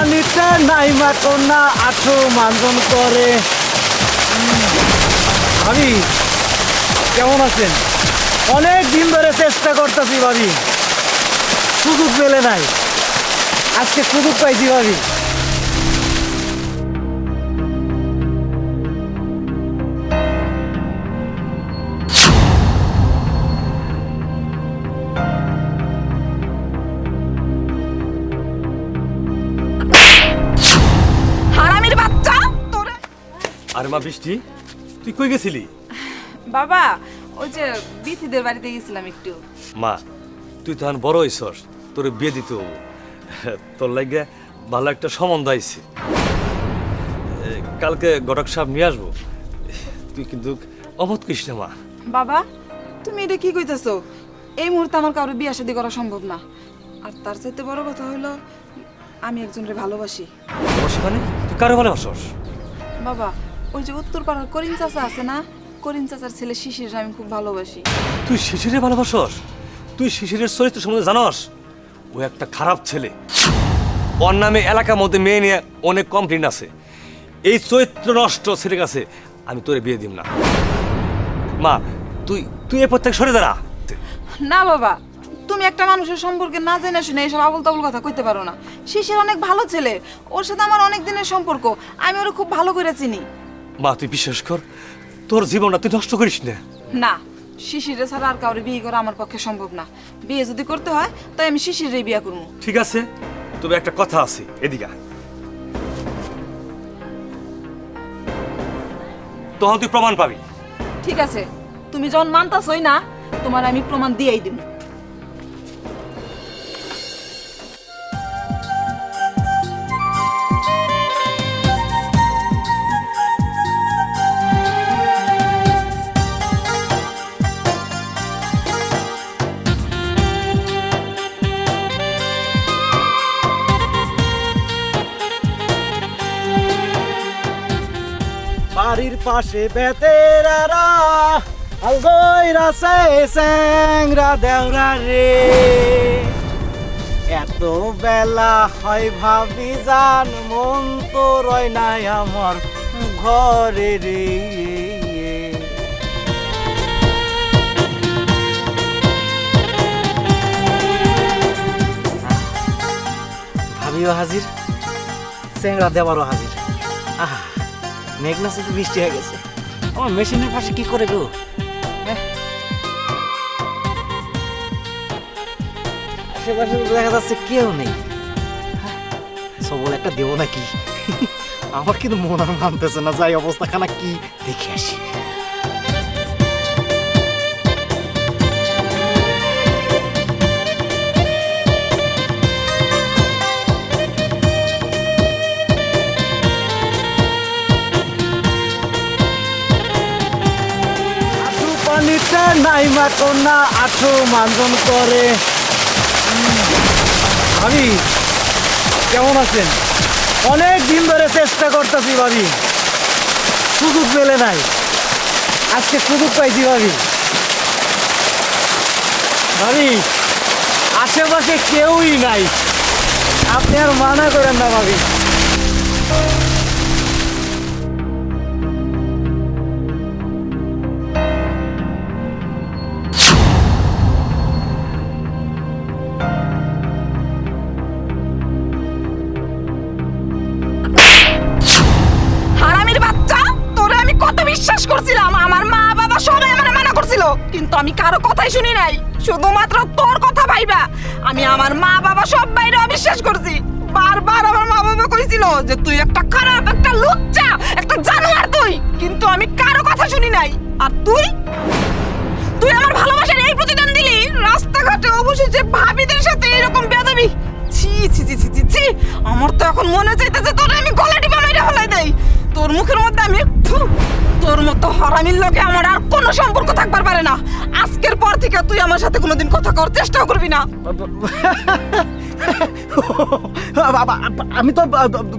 পানিতে নাইমা কন্যা আঠো মানজন করে। ভাবি কেমন আছেন? অনেক দিন ধরে চেষ্টা করতেছি ভাবি, সুযোগ পেলে নাই, আজকে সুযোগ পাইছি ভাবি। হারামির বাচ্চা তোরে। আরে মা বৃষ্টি, তুই কই গেছিলি? বাবা ওই যে বিথিদের বাড়িতে গেছিলাম একটু। মা তুই তো এখন বড় হইছস, তোর বিয়ে দিতে হবো। তোর লাগে ভালো একটা সম্বন্ধ আইছে, কালকে গটক সাহেব নিয়ে আসবো। তুই কিন্তু অমত করিস না মা। বাবা তুমি এটা কি কইতেছো? এই মুহূর্তে আমার কারো বিয়ে শাদী করা সম্ভব না। আর তার চাইতে বড় কথা হলো আমি একজনকে ভালোবাসি। তোমার সেখানে তুই কারো ভালোবাসস? বাবা ওই যে উত্তর পাড়ার করিম চাচা আছে না, করিম চাচার ছেলে শিশির আমি খুব ভালোবাসি। তুই শিশিরে ভালোবাসস? তুই শিশিরের চরিত্র সম্বন্ধে জানস? ও একটা খারাপ ছেলে, ওর নামে এলাকার মধ্যে মেয়ে নিয়ে অনেক কমপ্লেন আছে। এই চরিত্র নষ্ট ছেলের কাছে আমি তোরে বিয়ে দিব না। মা তুই তুই এরপর থেকে সরে দাঁড়া। না বাবা, তুমি একটা মানুষের সম্পর্কে না জেনে শুনে এইসব আবল তাবল কথা কইতে পারো না। শিশির অনেক ভালো ছেলে, ওর সাথে আমার অনেক দিনের সম্পর্ক, আমি ওরে খুব ভালো করে চিনি। মা তুই বিশ্বাস কর, তোর জীবনটা তুই নষ্ট করিস না। না, শিশিরে ছাড়া আর কাউরে বিয়ে করা আমার পক্ষে সম্ভব না। বিয়ে যদি করতে হয় তাই আমি শিশিরেই বিয়ে করবো। ঠিক আছে, তবে একটা কথা আছে, এদিকে আয়। তখন তুই প্রমাণ পাবি। ঠিক আছে, তুমি যখন মানতাছই না, তোমার আমি প্রমাণ দিয়েই দিব। বাড়ির পাশে বেতেরারা আলগইরা স্যাংরা দেওরা রে, এত বেলা হয় ভাবি জান মন তো রয় নাই আমার ঘরে রে। ভাবিও হাজির, স্যাংরা দেওয়ারও হাজির। আহা, মেঘনা শুধু বৃষ্টি হয়ে গেছে। আমার মেশিনের পাশে কি করে গো? আশেপাশে তো দেখা যাচ্ছে কেউ নেই। সবল একটা দেবো নাকি? আমার কিন্তু মন আর মানতেছে না, যাই অবস্থা খানা কি দেখে আসি। পানিতে নাইমা কন্যা আঠো মানজন করে। ভাবি কেমন আছেন? অনেক দিন ধরে চেষ্টা করতেছি ভাবি, সুযোগ পেলে নাই, আজকে সুযোগ পাইছি ভাবি। ভাবি আশেপাশে কেউই নাই, আপনি আর মানা করেন না ভাবি। বিশ্বাস করছিলাম, আমার মা বাবা সবাই আমারে মানা করছিল, কিন্তু আমি কারো কথাই শুনি নাই, শুধুমাত্র তোর কথা ভাইবা আমি আমার মা বাবা সব বাইরে অবিশ্বাস করছি। বারবার আমার মা বাবা কইছিল যে তুই একটা খারাপ, একটা লুচ্চা, একটা জানোয়ার তুই, কিন্তু আমি কারো কথা শুনি নাই। আর তুই তুই আমার ভালোবাসার এই প্রতিদান দিলি, রাস্তাঘাটে অবশেষে ভাবিদের সাথে এরকম বেয়াদবি। ছি ছি ছি ছি ছি, আমার তো এখন মনে চাইতেছে তোরে আমি গলা টিপা মাইরা ফেলাই দেই। তোর মুখের মধ্যে আমি তোর মতো হারামির লগে আমার আর কোনো সম্পর্ক থাকবার পারে না। আজকের পর থেকে তুই আমার সাথে কোনোদিন কথা করার চেষ্টাও করবি না। আমি তো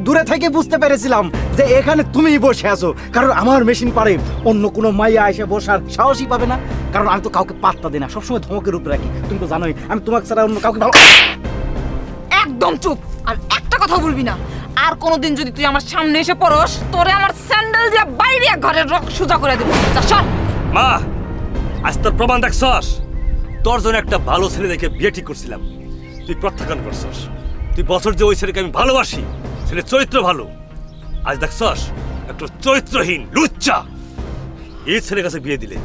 দূরে থেকে বুঝতে পেরেছিলাম যে এখানে তুমিই বসে আছো, কারণ আমার মেশিন পারে অন্য কোনো মাইয়া এসে বসার সাহসই পাবে না, কারণ আমি তো কাউকে পাত্তা দিই না, সবসময় ধমকের উপরে রাখি। তুমি তো জানোই আমি তোমাকে ছাড়া অন্য কাউকে ভালো। একদম চুপ, আর একটা কথা বলবি না। আর কোনোদিন যদি তুই আমার সামনে এসে পড়স তোরে আমার স্যান্ডেল দিয়ে বাইরে ঘরের রক সোজা করে দেবো যা সর। মা, আজ তোর প্রমাণ দেখছস? তোর জন্য একটা ভালো ছেলে দেখে বিয়ে ঠিক করছিলাম, তুই প্রত্যাখ্যান করছস। তুই বছর যে ওই ছেলেকে আমি ভালোবাসি, ছেলে চরিত্র ভালো, আজ দেখছস একটা চরিত্রহীন লুচ্চা। এই ছেলের কাছে বিয়ে দিলে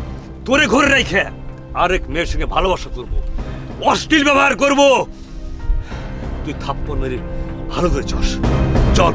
তোরে ঘরে রাইখে আরেক মেয়ের সঙ্গে ভালোবাসা করবো, অশ্লীল ব্যবহার করবো। তুই থাপ্পড় মেরে ভালো করেছস। চল।